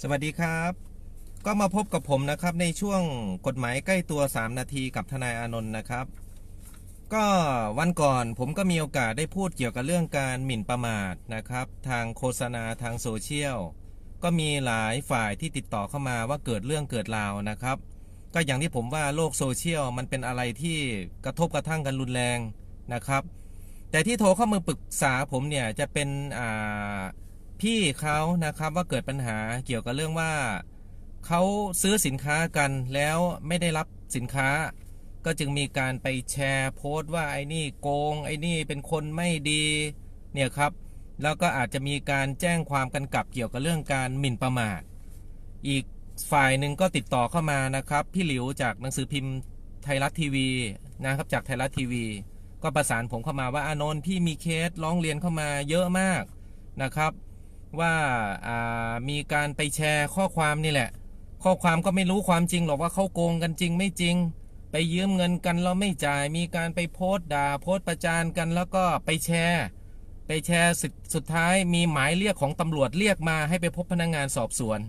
สวัสดีครับก็มาพบกับผมนะครับในช่วงกฎหมายใกล้ตัว3นาทีกับทนายอานนท์นะครับก็วันก่อนผมก็มีโอกาสได้พูดเกี่ยวกับเรื่องการหมิ่นประมาทนะครับทางโฆษณาทางโซเชียลก็มีหลายฝ่ายที่ติดต่อเข้ามาว่าเกิดเรื่องเกิดราวนะครับก็อย่างที่ผมว่าโลกโซเชียลมันเป็นอะไรที่กระทบกระทั่งกันรุนแรงนะครับแต่ที่โทรเข้ามาปรึกษาผมเนี่ยจะเป็นพี่เขานะครับว่าเกิดปัญหาเกี่ยวกับเรื่องว่าเขาซื้อสินค้ากันแล้วไม่ได้รับสินค้าก็จึงมีการไปแชร์โพสต์ว่าไอ้นี่โกงไอ้นี่เป็นคนไม่ดีเนี่ยครับแล้วก็อาจจะมีการแจ้งความกันกลับเกี่ยวกับเรื่องการหมิ่นประมาทอีกฝ่ายหนึ่งก็ติดต่อเข้ามานะครับพี่หลิวจากหนังสือพิมพ์ไทยรัฐทีวีนะครับจากไทยรัฐทีวีก็ประสานผมเข้ามาว่าอานนท์พี่มีเคสร้องเรียนเข้ามาเยอะมากนะครับว่ามีการไปแชร์ข้อความนี่แหละข้อความก็ไม่รู้ความจริงหรอกว่าเขาโกงกันจริงไม่จริงไปยืมเงินกันแล้วไม่จ่ายมีการไปโพสต์ด่าโพสต์ประจานกันแล้วก็ไปแชร์สุดท้ายมีหมายเรียกของตำรวจเรียกมาให้ไปพบพนักงานสอบสวน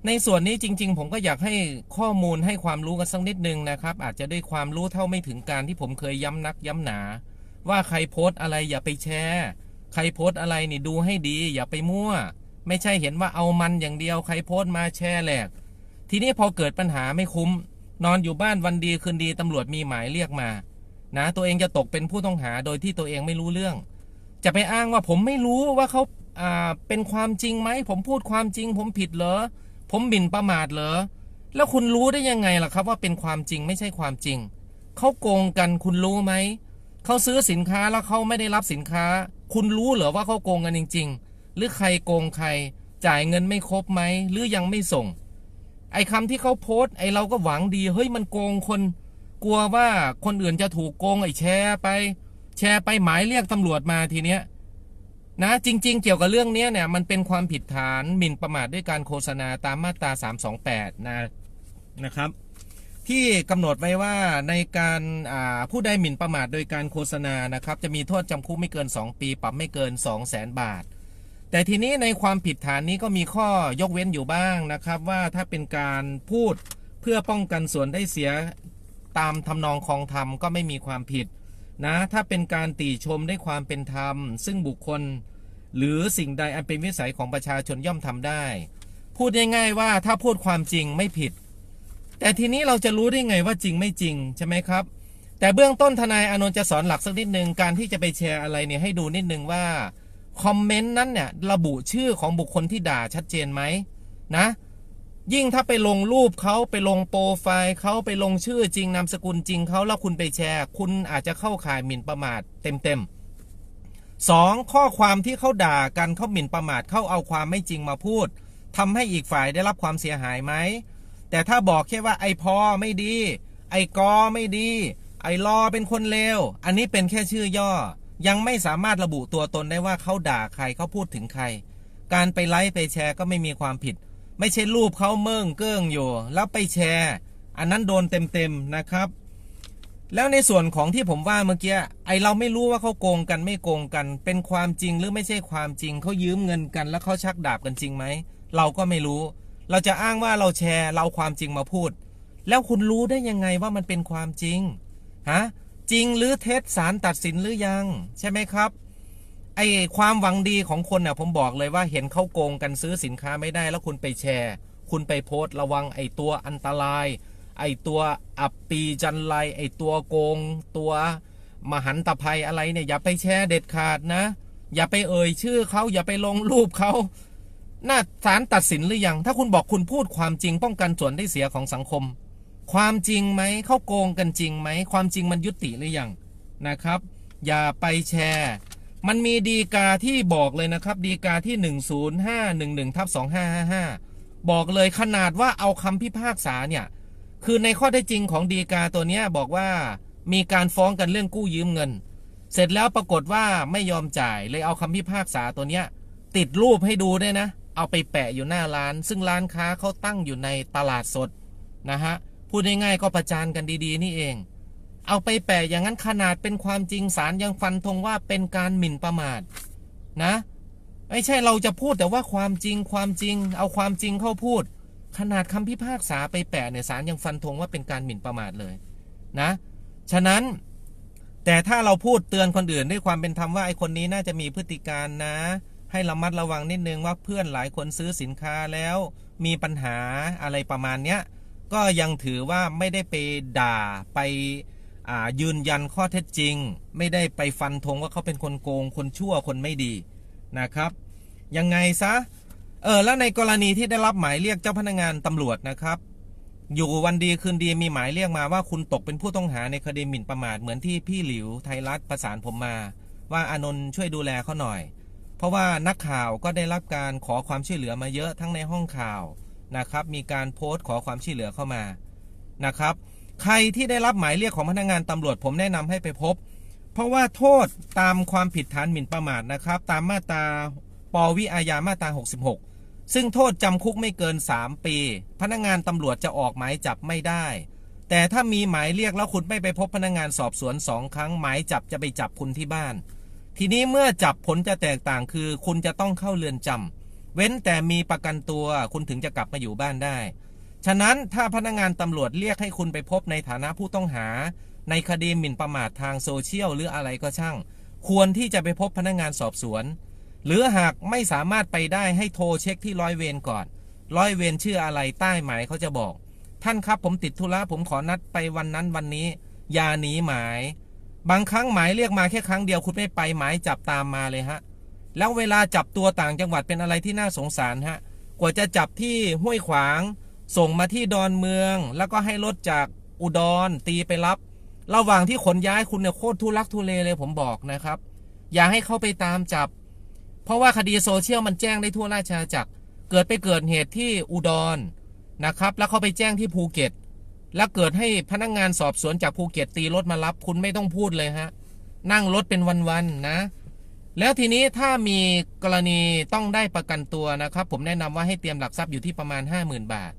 ในส่วนนี้จริงๆผมก็อยากให้ข้อมูลให้ความรู้กันสักนิดนึงนะครับอาจจะด้วยความรู้เท่าไม่ถึงการที่ผมเคยย้ำนักย้ำหนาว่าใครโพสต์อะไรอย่าไปแชร์ใครโพสต์อะไรนี่ดูให้ดีอย่าไปมั่วไม่ใช่เห็นว่าเอามันอย่างเดียวใครโพสต์มาแชร์แหลกทีนี้พอเกิดปัญหาไม่คุ้มนอนอยู่บ้านวันดีคืนดีตำรวจมีหมายเรียกมานะตัวเองจะตกเป็นผู้ต้องหาโดยที่ตัวเองไม่รู้เรื่องจะไปอ้างว่าผมไม่รู้ว่าเขาเป็นความจริงไหมผมพูดความจริงผมผิดเหรอผมหมิ่นประมาทเหรอแล้วคุณรู้ได้ยังไงล่ะครับว่าเป็นความจริงไม่ใช่ความจริงเขาโกงกันคุณรู้ไหมเขาซื้อสินค้าแล้วเขาไม่ได้รับสินค้าคุณรู้เหรอว่าเขาโกงกันจริงๆหรือใครโกงใครจ่ายเงินไม่ครบไหมหรือยังไม่ส่งไอ้คำที่เขาโพสต์ไอ้เราก็หวังดีเฮ้ยมันโกงคนกลัวว่าคนอื่นจะถูกโกงไอ้แชร์ไปหมายเรียกตำรวจมาทีเนี้ยนะจริงๆเกี่ยวกับเรื่องนี้เนี่ยมันเป็นความผิดฐานหมิ่นประมาทด้วยการโฆษณาตามมาตรา328นะครับที่กำหนดไว้ว่าในการผู้ใดหมิ่นประมาทโดยการโฆษณานะครับจะมีโทษจำคุกไม่เกิน2ปีปรับไม่เกิน200,000 บาทแต่ทีนี้ในความผิดฐานนี้ก็มีข้อยกเว้นอยู่บ้างนะครับว่าถ้าเป็นการพูดเพื่อป้องกันส่วนได้เสียตามทำนองคลองธรรมก็ไม่มีความผิดนะถ้าเป็นการติชมด้วยความเป็นธรรมซึ่งบุคคลหรือสิ่งใดอันเป็นวิสัยของประชาชนย่อมทำได้พูดง่ายๆว่าถ้าพูดความจริงไม่ผิดแต่ทีนี้เราจะรู้ได้ไงว่าจริงไม่จริงใช่ไหมครับแต่เบื้องต้นทนายอานนท์จะสอนหลักสักนิดนึงการที่จะไปแชร์อะไรเนี่ยให้ดูนิดนึงว่าคอมเมนต์นั้นเนี่ยระบุชื่อของบุคคลที่ด่าชัดเจนไหมนะยิ่งถ้าไปลงรูปเขาไปลงโปรไฟล์เขาไปลงชื่อจริงนามสกุลจริงเขาแล้วคุณไปแชร์คุณอาจจะเข้าข่ายหมิ่นประมาทเต็ม2ข้อความที่เขาด่ากันเขาหมิ่นประมาทเขาเอาความไม่จริงมาพูดทำให้อีกฝ่ายได้รับความเสียหายไหมแต่ถ้าบอกแค่ว่าไอพอไม่ดีไอกอไม่ดีไอรอเป็นคนเลวอันนี้เป็นแค่ชื่อย่อยังไม่สามารถระบุตัวตนได้ว่าเขาด่าใครเขาพูดถึงใครการไปไลค์ไปแชร์ก็ไม่มีความผิดไม่ใช่รูปเขาเมิ่งเกิ้งอยู่แล้วไปแชร์อันนั้นโดนเต็มๆนะครับแล้วในส่วนของที่ผมว่าเมื่อกี้ไอเราไม่รู้ว่าเขาโกงกันไม่โกงกันเป็นความจริงหรือไม่ใช่ความจริงเขายืมเงินกันแล้วเขาชักดาบกันจริงไหมเราก็ไม่รู้เราจะอ้างว่าเราแชร์เราความจริงมาพูดแล้วคุณรู้ได้ยังไงว่ามันเป็นความจริงฮะจริงหรือเท็จศาลตัดสินหรือยังใช่ไหมครับไอความหวังดีของคนน่ะผมบอกเลยว่าเห็นเขาโกงกันซื้อสินค้าไม่ได้แล้วคุณไปแชร์คุณไปโพสต์ระวังไอตัวอันตรายไอตัวอับปีจันไรไอตัวโกงตัวมหันตภัยอะไรเนี่ยอย่าไปแชร์เด็ดขาดนะอย่าไปเอ่ยชื่อเขาอย่าไปลงรูปเขาน่าศาลตัดสินหรือยังถ้าคุณบอกคุณพูดความจริงป้องกันส่วนได้เสียของสังคมความจริงไหมเขาโกงกันจริงไหมความจริงมันยุติหรือยังนะครับอย่าไปแชร์มันมีฎีกาที่บอกเลยนะครับฎีกาที่10511/2555บอกเลยขนาดว่าเอาคำพิพากษาเนี่ยคือในข้อเท็จจริงของฎีกาตัวนี้บอกว่ามีการฟ้องกันเรื่องกู้ยืมเงินเสร็จแล้วปรากฏว่าไม่ยอมจ่ายเลยเอาคำพิพากษาตัวเนี้ยติดรูปให้ดูด้วยนะเอาไปแปะอยู่หน้าร้านซึ่งร้านค้าเขาตั้งอยู่ในตลาดสดนะฮะพูดง่ายๆก็ประจานกันดีๆนี่เองเอาไปแปะอย่างนั้นขนาดเป็นความจริงศาลยังฟันธงว่าเป็นการหมิ่นประมาทนะ ไม่ใช่เราจะพูดแต่ว่าความจริงเอาความจริงเข้าพูดขนาดคำพิพากษาไปแปะเนี่ยศาลยังฟันธงว่าเป็นการหมิ่นประมาทเลยนะฉะนั้นแต่ถ้าเราพูดเตือนคนอื่นด้วยความเป็นธรรมว่าไอ้คนนี้น่าจะมีพฤติการนะให้ระมัดระวังนิดนึงว่าเพื่อนหลายคนซื้อสินค้าแล้วมีปัญหาอะไรประมาณเนี้ยก็ยังถือว่าไม่ได้ไปด่าไปยืนยันข้อเท็จจริงไม่ได้ไปฟันธงว่าเขาเป็นคนโกงคนชั่วคนไม่ดีนะครับยังไงซะแล้วในกรณีที่ได้รับหมายเรียกเจ้าพนักงานตำรวจนะครับอยู่วันดีคืนดีมีหมายเรียกมาว่าคุณตกเป็นผู้ต้องหาในคดีหมิ่นประมาทเหมือนที่พี่หลิวไทยรัฐประสานผมมาว่าอานนท์ช่วยดูแลเขาหน่อยเพราะว่านักข่าวก็ได้รับการขอความช่วยเหลือมาเยอะทั้งในห้องข่าวนะครับมีการโพสต์ขอความช่วยเหลือเข้ามานะครับใครที่ได้รับหมายเรียกของพนักงานตำรวจผมแนะนำให้ไปพบเพราะว่าโทษตามความผิดฐานหมิ่นประมาทนะครับตามมาตราปวิอาญามาตรา66ซึ่งโทษจำคุกไม่เกิน3ปีพนักงานตำรวจจะออกหมายจับไม่ได้แต่ถ้ามีหมายเรียกแล้วคุณไม่ไปพบพนักงานสอบสวน2 ครั้งหมายจับจะไปจับคุณที่บ้านทีนี้เมื่อจับผลจะแตกต่างคือคุณจะต้องเข้าเรือนจำเว้นแต่มีประกันตัวคุณถึงจะกลับมาอยู่บ้านได้ฉะนั้นถ้าพนักงานตำรวจเรียกให้คุณไปพบในฐานะผู้ต้องหาในคดีหมิ่นประมาททางโซเชียลหรืออะไรก็ช่างควรที่จะไปพบพนักงานสอบสวนหรือหากไม่สามารถไปได้ให้โทรเช็คที่ร้อยเวรก่อนร้อยเวรชื่ออะไรใต้หมายเขาจะบอกท่านครับผมติดธุระผมขอนัดไปวันนั้นวันนี้อย่าหนีหมายบางครั้งหมายเรียกมาแค่ครั้งเดียวคุณไม่ไปหมายจับตามมาเลยฮะแล้วเวลาจับตัวต่างจังหวัดเป็นอะไรที่น่าสงสารฮะกว่าจะจับที่ห้วยขวางส่งมาที่ดอนเมืองแล้วก็ให้รถจากอุดรตีไปรับระหว่างที่ขนย้ายคุณเนี่ยโคตรทุลักทุเลเลยผมบอกนะครับอย่าให้เขาไปตามจับเพราะว่าคดีโซเชียลมันแจ้งได้ทั่วราชอาณาจักรเกิดเหตุที่อุดรนะครับแล้วเขาไปแจ้งที่ภูเก็ตแล้วเกิดให้พนักงานสอบสวนจากภูเก็ตตีรถมารับคุณไม่ต้องพูดเลยฮะนั่งรถเป็นวันๆนะแล้วทีนี้ถ้ามีกรณีต้องได้ประกันตัวนะครับผมแนะนำว่าให้เตรียมหลักทรัพย์อยู่ที่ประมาณ 50,000 บาท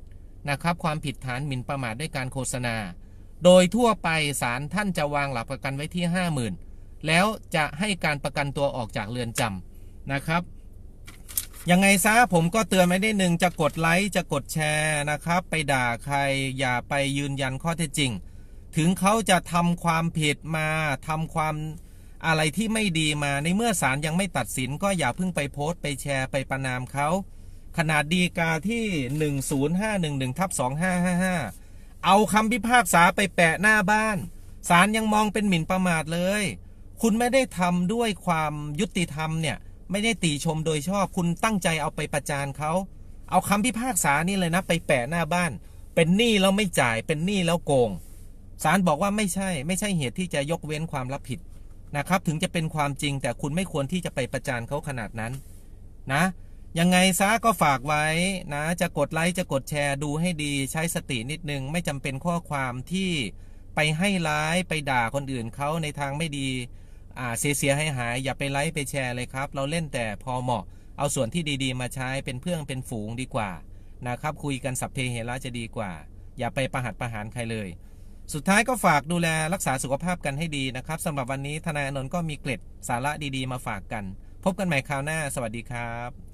นะครับความผิดฐานหมิ่นประมาทด้วยการโฆษณาโดยทั่วไปศาลท่านจะวางหลักประกันไว้ที่ 50,000แล้วจะให้การประกันตัวออกจากเรือนจำนะครับยังไงซะผมก็เตือนไว้ได้หนึ่งจะกดไลค์จะกดแชร์นะครับไปด่าใครอย่าไปยืนยันข้อเท็จจริงถึงเขาจะทำความผิดมาทำความอะไรที่ไม่ดีมาในเมื่อศาลยังไม่ตัดสินก็อย่าเพิ่งไปโพสต์ไปแชร์ไปประณามเขาขนาดฎีกาที่10511/2555เอาคำพิพากษาไปแปะหน้าบ้านศาลยังมองเป็นหมิ่นประมาทเลยคุณไม่ได้ทำด้วยความยุติธรรมเนี่ยไม่ได้ติชมโดยชอบคุณตั้งใจเอาไปประจานเขาเอาคำพิพากษานี่เลยนะไปแปะหน้าบ้านเป็นหนี้แล้วไม่จ่ายเป็นหนี้แล้วโกงศาลบอกว่าไม่ใช่เหตุที่จะยกเว้นความรับผิดนะครับถึงจะเป็นความจริงแต่คุณไม่ควรที่จะไปประจานเขาขนาดนั้นนะยังไงซะก็ฝากไว้นะจะกดไลค์จะกดแชร์ดูให้ดีใช้สตินิดนึงไม่จำเป็นข้อความที่ไปให้ร้ายไปด่าคนอื่นเขาในทางไม่ดีเสียหายอย่าไปไลค์ไปแชร์เลยครับเราเล่นแต่พอเหมาะเอาส่วนที่ดีๆมาใช้เป็นเพื่อนเป็นฝูงดีกว่านะครับคุยกันสัพเพเหระจะดีกว่าอย่าไปประหัตประหารใครเลยสุดท้ายก็ฝากดูแลรักษาสุขภาพกันให้ดีนะครับสำหรับวันนี้ทนายอานนท์ก็มีเกร็ดสาระดีๆมาฝากกันพบกันใหม่คราวหน้าสวัสดีครับ